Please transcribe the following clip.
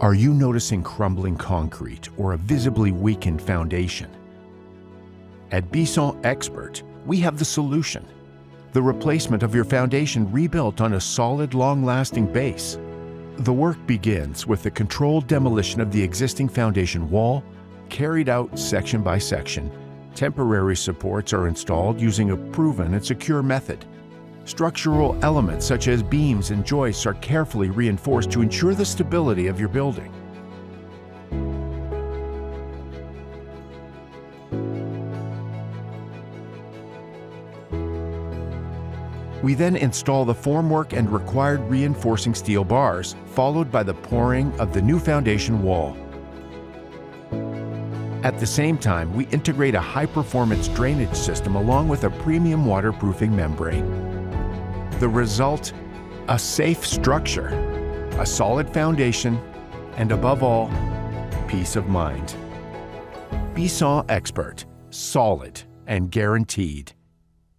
Are you noticing crumbling concrete or a visibly weakened foundation? At Bisson Expert, we have the solution: the replacement of your foundation rebuilt on a solid, long-lasting base. The work begins with the controlled demolition of the existing foundation wall, carried out section by section. Temporary supports are installed using a proven and secure method. Structural elements such as beams and joists are carefully reinforced to ensure the stability of your building. We then install the formwork and required reinforcing steel bars, followed by the pouring of the new foundation wall. At the same time, we integrate a high-performance drainage system along with a premium waterproofing membrane. The result? A safe structure, a solid foundation, and above all, peace of mind. Bisson Expert, solid and guaranteed.